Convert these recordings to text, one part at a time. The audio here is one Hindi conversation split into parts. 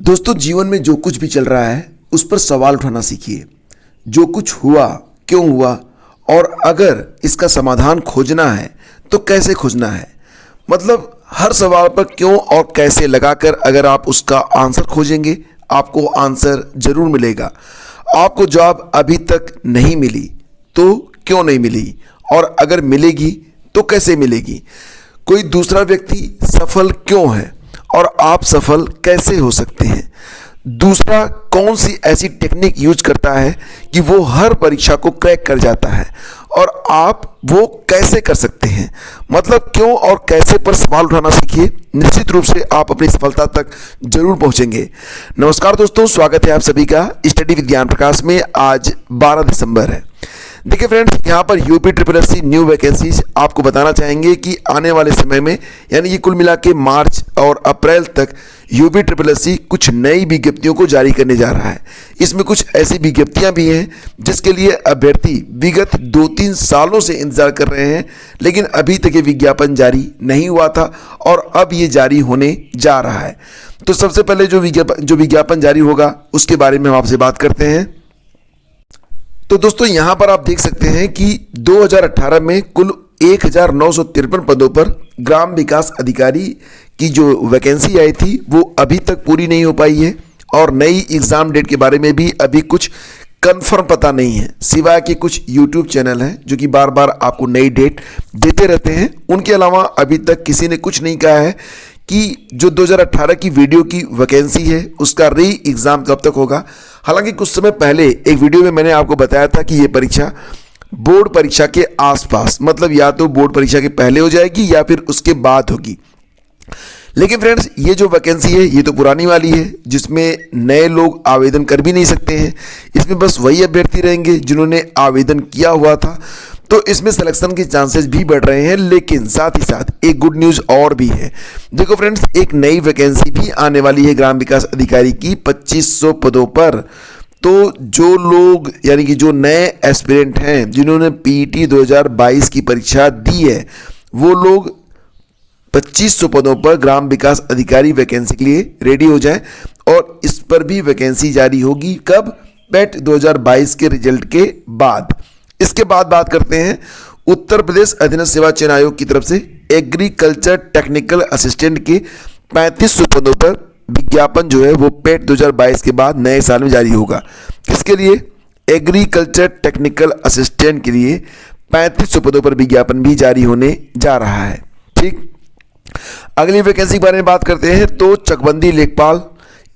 दोस्तों, जीवन में जो कुछ भी चल रहा है उस पर सवाल उठाना सीखिए। जो कुछ हुआ, क्यों हुआ, और अगर इसका समाधान खोजना है तो कैसे खोजना है। मतलब हर सवाल पर क्यों और कैसे लगाकर अगर आप उसका आंसर खोजेंगे, आपको आंसर जरूर मिलेगा। आपको जॉब अभी तक नहीं मिली तो क्यों नहीं मिली, और अगर मिलेगी तो कैसे मिलेगी। कोई दूसरा व्यक्ति सफल क्यों है और आप सफल कैसे हो सकते हैं। दूसरा कौन सी ऐसी टेक्निक यूज करता है कि वो हर परीक्षा को क्रैक कर जाता है, और आप वो कैसे कर सकते हैं। मतलब क्यों और कैसे पर सवाल उठाना सीखिए। निश्चित रूप से आप अपनी सफलता तक जरूर पहुंचेंगे। नमस्कार दोस्तों, स्वागत है आप सभी का स्टडी विद ज्ञान प्रकाश में। आज 12 दिसंबर है। देखिए फ्रेंड्स, यहाँ पर UP triple S C new vacancies आपको बताना चाहेंगे कि आने वाले समय में यानी कि कुल मिला के मार्च और अप्रैल तक यूपी ट्रिपल एस सी कुछ नई विज्ञप्तियों को जारी करने जा रहा है। इसमें कुछ ऐसी विज्ञप्तियां भी हैं जिसके लिए अभ्यर्थी विगत 2-3 सालों से इंतजार कर रहे हैं, लेकिन अभी तक ये विज्ञापन जारी नहीं हुआ था और अब ये जारी होने जा रहा है। तो सबसे पहले जो विज्ञापन जारी होगा उसके बारे में हम आपसे बात करते हैं। तो दोस्तों, यहां पर आप देख सकते हैं कि 2018 में कुल 1953 पदों पर ग्राम विकास अधिकारी की जो वैकेंसी आई थी वो अभी तक पूरी नहीं हो पाई है, और नई एग्जाम डेट के बारे में भी अभी कुछ कंफर्म पता नहीं है। सिवाय के कुछ यूट्यूब चैनल हैं जो कि बार बार आपको नई डेट देते रहते हैं, उनके अलावा अभी तक किसी ने कुछ नहीं कहा है कि जो 2018 की वीडियो की वैकेंसी है उसका री एग्ज़ाम कब तक होगा। हालांकि कुछ समय पहले एक वीडियो में मैंने आपको बताया था कि ये परीक्षा बोर्ड परीक्षा के आसपास, मतलब या तो बोर्ड परीक्षा के पहले हो जाएगी या फिर उसके बाद होगी। लेकिन फ्रेंड्स, ये जो वैकेंसी है ये तो पुरानी वाली है जिसमें नए लोग आवेदन कर भी नहीं सकते हैं। इसमें बस वही अभ्यर्थी रहेंगे जिन्होंने आवेदन किया हुआ था। तो इसमें सिलेक्शन के चांसेस भी बढ़ रहे हैं, लेकिन साथ ही साथ एक गुड न्यूज़ और भी है। देखो फ्रेंड्स, एक नई वैकेंसी भी आने वाली है ग्राम विकास अधिकारी की 2500 पदों पर। तो जो लोग यानी कि जो नए एस्पिरेंट हैं जिन्होंने पीईटी 2022 की परीक्षा दी है, वो लोग 2500 पदों पर ग्राम विकास अधिकारी वैकेंसी के लिए रेडी हो जाएं। और इस पर भी वैकेंसी जारी होगी कब? पेट 2022 के रिजल्ट के बाद। इसके बाद बात करते हैं उत्तर प्रदेश अधीनस्थ सेवा चयन आयोग की तरफ से एग्रीकल्चर टेक्निकल असिस्टेंट के 3500 पदों पर विज्ञापन जो है वो पेट 2022 के बाद नए साल में जारी होगा। किसके लिए? एग्रीकल्चर टेक्निकल असिस्टेंट के लिए 3500 पदों पर विज्ञापन भी जारी होने जा रहा है। ठीक, अगली वैकेंसी के बारे में बात करते हैं। तो चकबंदी लेखपाल,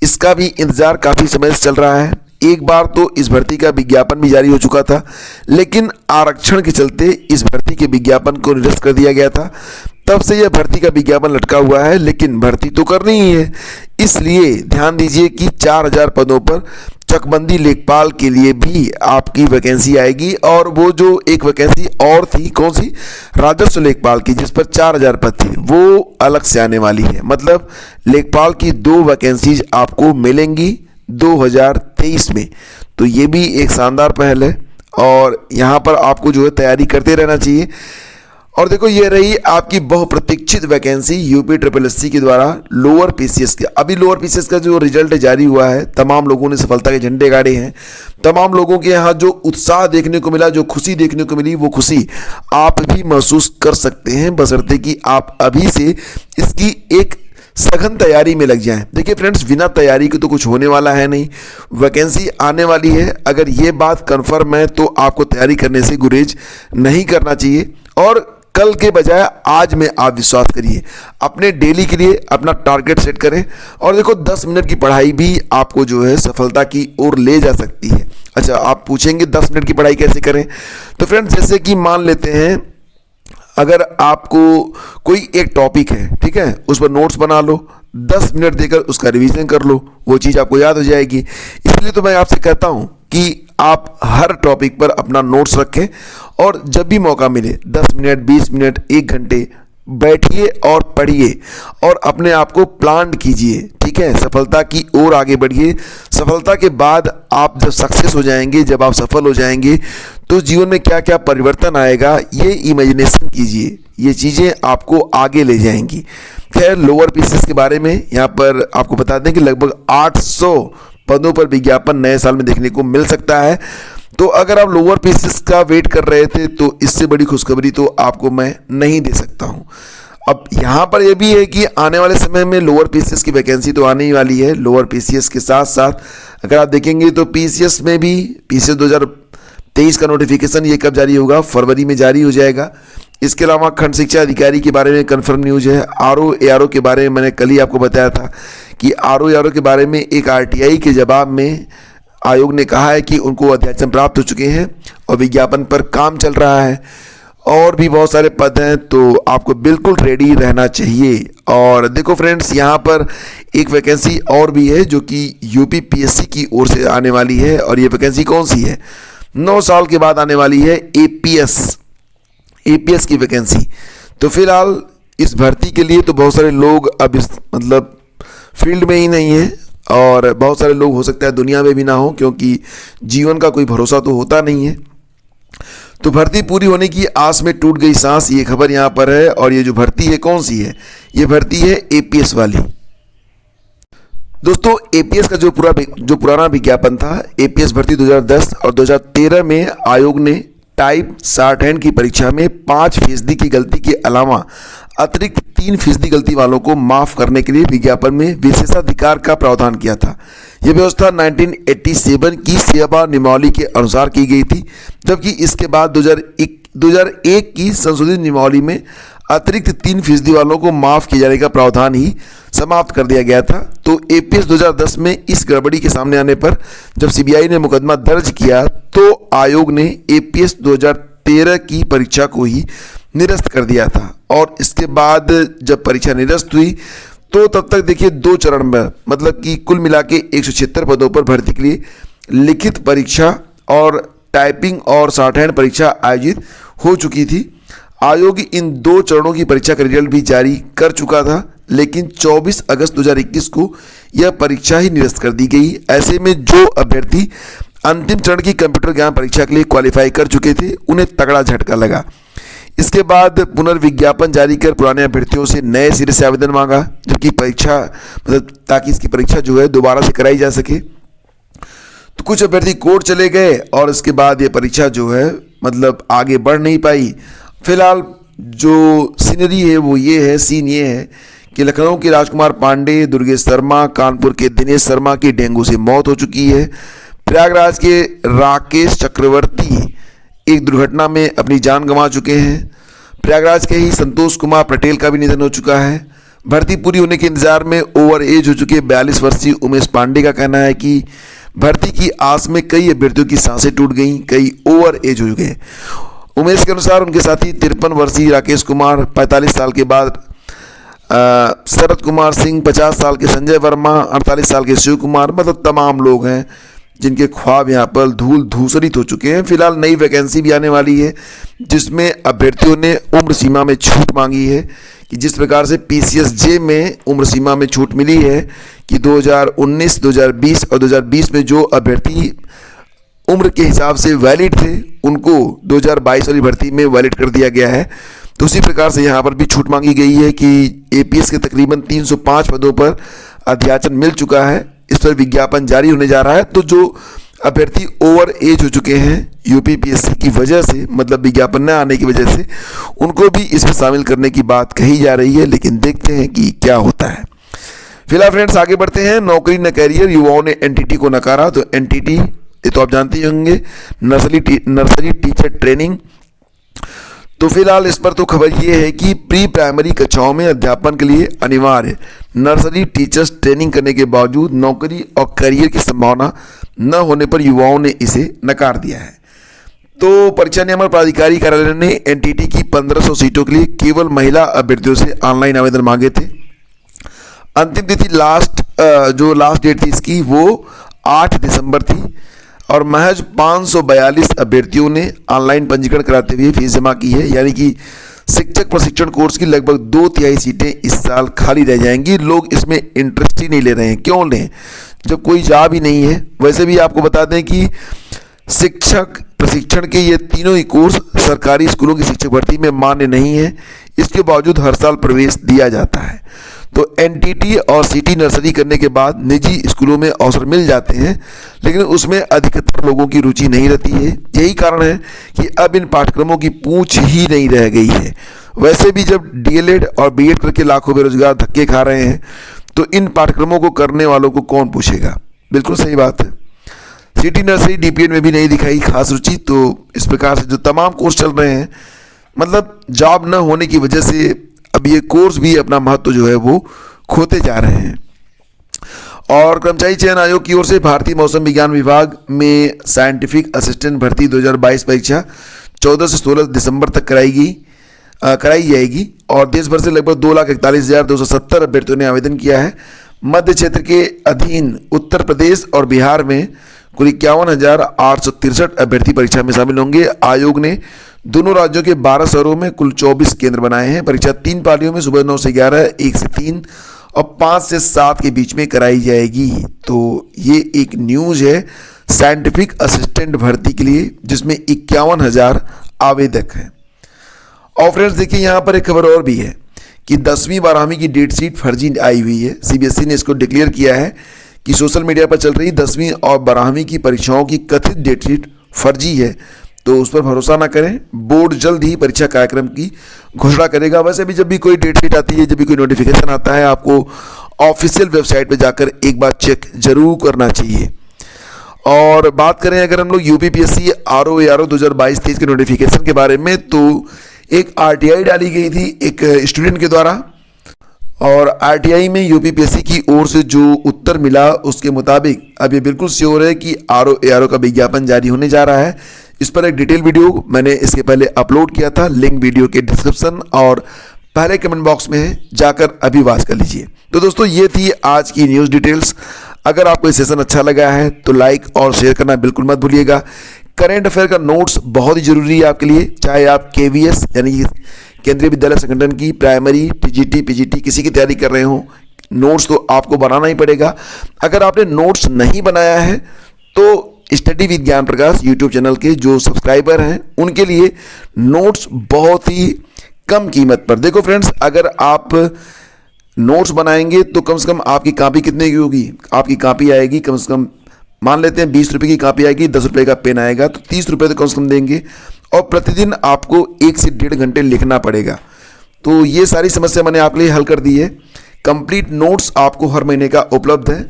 इसका भी इंतजार काफी समय से चल रहा है। एक बार तो इस भर्ती का विज्ञापन भी जारी हो चुका था, लेकिन आरक्षण के चलते इस भर्ती के विज्ञापन को निरस्त कर दिया गया था। तब से यह भर्ती का विज्ञापन लटका हुआ है, लेकिन भर्ती तो करनी ही है। इसलिए ध्यान दीजिए कि 4000 पदों पर चकबंदी लेखपाल के लिए भी आपकी वैकेंसी आएगी। और वो जो एक वैकेंसी और थी, कौन सी? राजस्व लेखपाल की, जिस पर 4000 पद थी, वो अलग से आने वाली है। मतलब लेखपाल की 2 वैकेंसीज आपको मिलेंगी 2023 में। तो ये भी एक शानदार पहल है और यहाँ पर आपको जो है तैयारी करते रहना चाहिए। और देखो, ये रही आपकी बहुप्रतीक्षित vacancy UP triple S C के द्वारा लोअर पीसीएस के। अभी लोअर पीसीएस का जो रिजल्ट जारी हुआ है, तमाम लोगों ने सफलता के झंडे गाड़े हैं। तमाम लोगों के यहाँ जो उत्साह देखने को मिला, जो खुशी देखने को मिली, वो खुशी आप भी महसूस कर सकते हैं, बशर्ते कि आप अभी से इसकी एक सघन तैयारी में लग जाएं। देखिए फ्रेंड्स, बिना तैयारी के तो कुछ होने वाला है नहीं। वैकेंसी आने वाली है, अगर ये बात कंफर्म है तो आपको तैयारी करने से गुरेज नहीं करना चाहिए, और कल के बजाय आज में आप विश्वास करिए। अपने डेली के लिए अपना टारगेट सेट करें। और देखो, 10 मिनट की पढ़ाई भी आपको जो है सफलता की ओर ले जा सकती है। अच्छा, आप पूछेंगे 10 मिनट की पढ़ाई कैसे करें? तो फ्रेंड्स, जैसे कि मान लेते हैं अगर आपको कोई एक टॉपिक है, ठीक है, उस पर नोट्स बना लो, 10 मिनट देकर उसका रिवीजन कर लो, वो चीज़ आपको याद हो जाएगी। इसलिए तो मैं आपसे कहता हूँ कि आप हर टॉपिक पर अपना नोट्स रखें, और जब भी मौका मिले 10 मिनट, 20 मिनट, 1 घंटे बैठिए और पढ़िए और अपने आप को प्लान कीजिए। ठीक है, सफलता की ओर आगे बढ़िए। सफलता के बाद आप जब सक्सेस हो जाएंगे, जब आप सफल हो जाएंगे, तो जीवन में क्या क्या परिवर्तन आएगा ये इमेजिनेशन कीजिए। ये चीज़ें आपको आगे ले जाएंगी। खैर, लोअर पीसीएस के बारे में यहाँ पर आपको बता दें कि लगभग 800 पदों पर विज्ञापन नए साल में देखने को मिल सकता है। तो अगर आप लोअर पीसीएस का वेट कर रहे थे तो इससे बड़ी खुशखबरी तो आपको मैं नहीं दे सकता हूँ। अब यहाँ पर यह भी है कि आने वाले समय में लोअर पीसीएस की वैकेंसी तो आने ही वाली है। लोअर पीसीएस के साथ साथ अगर आप देखेंगे तो पीसीएस में भी पीसीएस 2023 का नोटिफिकेशन ये कब जारी होगा, फरवरी में जारी हो जाएगा। इसके अलावा खंड शिक्षा अधिकारी के बारे में कंफर्म न्यूज है। आरओ एआरओ के बारे में मैंने कल ही आपको बताया था कि आरओ एआरओ के बारे में एक आरटीआई के जवाब में आयोग ने कहा है कि उनको अध्याचन प्राप्त हो चुके हैं और विज्ञापन पर काम चल रहा है। और भी बहुत सारे पद हैं, तो आपको बिल्कुल रेडी रहना चाहिए। और देखो फ्रेंड्स, यहाँ पर एक वैकेंसी और भी है जो कि यूपी पीएससी की ओर से आने वाली है। और ये वैकेंसी कौन सी है? 9 साल के बाद आने वाली है एपीएस की वैकेंसी। तो फिलहाल इस भर्ती के लिए तो बहुत सारे लोग अब इस फील्ड में ही नहीं है, और बहुत सारे लोग हो सकता है दुनिया में भी ना हो, क्योंकि जीवन का कोई भरोसा तो होता नहीं है। तो भर्ती पूरी होने की आस में टूट गई सांस, ये खबर यहाँ पर है। और ये जो भर्ती है कौन सी है? ये भर्ती है एपीएस वाली। दोस्तों, एपीएस का जो पुराना विज्ञापन था, एपीएस भर्ती 2010 और 2013 में आयोग ने टाइप शॉर्ट हैंड की परीक्षा में 5% की गलती के अलावा अतिरिक्त 3% गलती वालों को माफ करने के लिए विज्ञापन में विशेषाधिकार का प्रावधान किया था। यह व्यवस्था 1987 की सेवा नियमावली के अनुसार की गई थी, जबकि इसके बाद 2001 की संशोधित नियमावली में अतिरिक्त 3% वालों को माफ किए जाने का प्रावधान ही समाप्त कर दिया गया था। तो एपीएस 2010 में इस गड़बड़ी के सामने आने पर जब सीबीआई ने मुकदमा दर्ज किया तो आयोग ने एपीएस 2013 की परीक्षा को ही निरस्त कर दिया था। और इसके बाद जब परीक्षा निरस्त हुई तो तब तक देखिए 2 चरण में, मतलब कि कुल मिला के 176 पदों पर भर्ती के लिए लिखित परीक्षा और टाइपिंग और शॉर्ट हैंड परीक्षा आयोजित हो चुकी थी। आयोग इन 2 चरणों की परीक्षा का रिजल्ट भी जारी कर चुका था, लेकिन 24 अगस्त 2021 को यह परीक्षा ही निरस्त कर दी गई। ऐसे में जो अभ्यर्थी अंतिम चरण की कंप्यूटर ज्ञान परीक्षा के लिए क्वालिफाई कर चुके थे, उन्हें तगड़ा झटका लगा। इसके बाद पुनर्विज्ञापन जारी कर पुराने अभ्यर्थियों से नए सिरे से आवेदन मांगा, जबकि परीक्षा ताकि इसकी परीक्षा जो है दोबारा से कराई जा सके। तो कुछ अभ्यर्थी कोर्ट चले गए और इसके बाद ये परीक्षा जो है आगे बढ़ नहीं पाई। फिलहाल जो सीनरी है वो ये है, सीन ये है कि लखनऊ के राजकुमार पांडे, दुर्गेश शर्मा, कानपुर के दिनेश शर्मा की डेंगू से मौत हो चुकी है। प्रयागराज के राकेश चक्रवर्ती एक दुर्घटना में अपनी जान गंवा चुके हैं। प्रयागराज के ही संतोष कुमार पटेल का भी निधन हो चुका है। भर्ती पूरी होने के इंतजार में ओवर एज हो चुके 42 वर्षीय उमेश पांडे का कहना है कि भर्ती की आस में कई अभ्यर्थियों की सांसें टूट गईं, कई ओवर एज हो गए। उमेश के अनुसार उनके साथी 53 वर्षीय राकेश कुमार, 45 साल के बाद शरद कुमार सिंह, 50 साल के संजय वर्मा, 48 साल के शिव कुमार, तमाम लोग हैं जिनके ख्वाब यहाँ पर धूल धूसरित हो चुके हैं। फिलहाल नई वैकेंसी भी आने वाली है, जिसमें अभ्यर्थियों ने उम्र सीमा में छूट मांगी है कि जिस प्रकार से पीसीएसजे में उम्र सीमा में छूट मिली है कि 2019, 2020 और 2020 में जो अभ्यर्थी उम्र के हिसाब से वैलिड थे उनको 2022 वाली भर्ती में वैलिड कर दिया गया है। तो उसी प्रकार से यहाँ पर भी छूट मांगी गई है कि एपीएस के तकरीबन 305 पदों पर अध्याचन मिल चुका है। इस पर विज्ञापन जारी होने जा रहा है। तो जो अभ्यर्थी ओवर एज हो चुके हैं यूपी पीएससी की वजह से, विज्ञापन न आने की वजह से, उनको भी इसमें शामिल करने की बात कही जा रही है, लेकिन देखते हैं कि क्या होता है। फिलहाल फ्रेंड्स आगे बढ़ते हैं। नौकरी न कैरियर, युवाओं ने एनटीटी को नकारा। तो एनटीटी ये तो आप जानते ही होंगे, नर्सरी टीचर ट्रेनिंग। तो फिलहाल इस पर तो खबर ये है कि प्री प्राइमरी कक्षाओं में अध्यापन के लिए अनिवार्य नर्सरी टीचर्स ट्रेनिंग करने के बावजूद नौकरी और करियर की संभावना न होने पर युवाओं ने इसे नकार दिया है। तो परीक्षा नियामक प्राधिकारी कार्यालय ने एनटीटी की 1500 सीटों के लिए केवल महिला अभ्यर्थियों से ऑनलाइन आवेदन मांगे थे। अंतिम तिथि जो लास्ट डेट थी इसकी वो 8 दिसंबर थी और महज 542 अभ्यर्थियों ने ऑनलाइन पंजीकरण कराते हुए फीस जमा की है। यानी कि शिक्षक प्रशिक्षण कोर्स की लगभग 2/3 सीटें इस साल खाली रह जाएंगी। लोग इसमें इंटरेस्ट ही नहीं ले रहे हैं। क्यों लें जब कोई जॉब ही नहीं है। वैसे भी आपको बता दें कि शिक्षक प्रशिक्षण के ये तीनों ही कोर्स सरकारी स्कूलों की शिक्षक भर्ती में मान्य नहीं है। इसके बावजूद हर साल प्रवेश दिया जाता है। तो एनटीटी और सीटी नर्सरी करने के बाद निजी स्कूलों में अवसर मिल जाते हैं, लेकिन उसमें अधिकतर लोगों की रुचि नहीं रहती है। यही कारण है कि अब इन पाठ्यक्रमों की पूछ ही नहीं रह गई है। वैसे भी जब डीएलएड और बीएड करके लाखों बेरोजगार धक्के खा रहे हैं, तो इन पाठ्यक्रमों को करने वालों को कौन पूछेगा। बिल्कुल सही बात है। सिटी नर्सरी डीपीएड में भी नहीं दिखाई खास रुचि। तो इस प्रकार से जो तमाम कोर्स चल रहे हैं, मतलब जॉब न होने की वजह से अब ये कोर्स भी अपना महत्व जो है वो खोते जा रहे हैं। और कर्मचारी चयन आयोग की ओर से भारतीय मौसम विज्ञान विभाग में साइंटिफिक असिस्टेंट भर्ती 2022 परीक्षा 14 से 16 दिसंबर तक कराई जाएगी और देश भर से लगभग 2,41,270 अभ्यर्थियों ने आवेदन किया है। मध्य क्षेत्र के अधीन उत्तर प्रदेश और बिहार में कुल 51,863 अभ्यर्थी परीक्षा में शामिल होंगे। आयोग ने दोनों राज्यों के 12 शहरों में कुल 24 केंद्र बनाए हैं। परीक्षा 3 पालियों में सुबह 9 से 11, 1 से 3 और 5 से 7 के बीच में कराई जाएगी। तो ये एक न्यूज़ है साइंटिफिक असिस्टेंट भर्ती के लिए, जिसमें 51,000 आवेदक हैं। और फ्रेंड्स देखिए, यहाँ पर एक खबर और भी है कि 10वीं 12वीं की डेट शीट फर्जी आई हुई है। सीबीएसई ने इसको डिक्लेयर किया है कि सोशल मीडिया पर चल रही 10वीं और 12वीं की परीक्षाओं की कथित डेट शीट फर्जी है, तो उस पर भरोसा ना करें। बोर्ड जल्द ही परीक्षा कार्यक्रम की घोषणा करेगा। वैसे भी जब भी कोई डेट शीट आती है, जब भी कोई नोटिफिकेशन आता है, आपको ऑफिशियल वेबसाइट पर जाकर एक बार चेक जरूर करना चाहिए। और बात करें अगर हम लोग यूपीपीएससी आरओ 2022-23 के नोटिफिकेशन के बारे में, तो एक आरटीआई डाली गई थी एक स्टूडेंट के द्वारा, और आरटीआई में यूपीपीएससी की ओर से जो उत्तर मिला उसके मुताबिक अब ये बिल्कुल श्योर है कि आरओ का विज्ञापन जारी होने जा रहा है। इस पर एक डिटेल वीडियो मैंने इसके पहले अपलोड किया था, लिंक वीडियो के डिस्क्रिप्शन और पहले कमेंट बॉक्स में है, जाकर अभी वॉच कर लीजिए। तो दोस्तों ये थी आज की न्यूज़ डिटेल्स। अगर आपको ये सेशन अच्छा लगा है तो लाइक और शेयर करना बिल्कुल मत भूलिएगा। करेंट अफेयर का नोट्स बहुत ही जरूरी है आपके लिए, चाहे आप केवीएस यानी कि केंद्रीय विद्यालय संगठन की प्राइमरी, टीजीटी, पीजीटी किसी की तैयारी कर रहे हो, नोट्स तो आपको बनाना ही पड़ेगा। अगर आपने नोट्स नहीं बनाया है तो स्टडी विद ज्ञान प्रकाश यूट्यूब चैनल के जो सब्सक्राइबर हैं उनके लिए नोट्स बहुत ही कम कीमत पर। देखो फ्रेंड्स, अगर आप नोट्स बनाएंगे तो कम से कम आपकी कॉपी कितने की होगी, आपकी कॉपी आएगी कम से कम, मान लेते हैं 20 रुपये की कॉपी आएगी, 10 रुपये का पेन आएगा, तो 30 रुपये तो कम से कम देंगे। और प्रतिदिन आपको 1 से 1.5 घंटे लिखना पड़ेगा। तो ये सारी समस्या मैंने आपके लिए हल कर दी है। कंप्लीट नोट्स आपको हर महीने का उपलब्ध है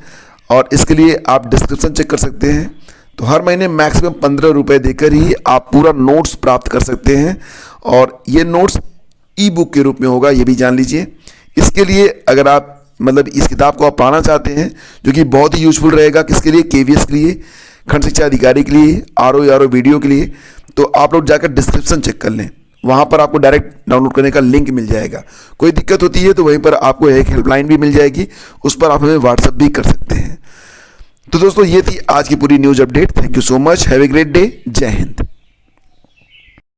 और इसके लिए आप डिस्क्रिप्शन चेक कर सकते हैं। तो हर महीने मैक्सिमम 15 रुपये देकर ही आप पूरा नोट्स प्राप्त कर सकते हैं और ये नोट्स ई बुक के रूप में होगा, ये भी जान लीजिए। इसके लिए अगर आप मतलब इस किताब को आप पढ़ना चाहते हैं, जो कि बहुत ही यूजफुल रहेगा, किसके लिए, केवीएस के लिए, खंड शिक्षा अधिकारी के लिए, आरओ वीडियो के लिए, तो आप लोग जाकर डिस्क्रिप्शन चेक कर लें, वहाँ पर आपको डायरेक्ट डाउनलोड करने का लिंक मिल जाएगा। कोई दिक्कत होती है तो वहीं पर आपको एक हेल्पलाइन भी मिल जाएगी, उस पर आप हमें व्हाट्सएप भी कर सकते हैं। तो दोस्तों ये थी आज की पूरी news update. Thank you so much, have a great day, जय हिंद।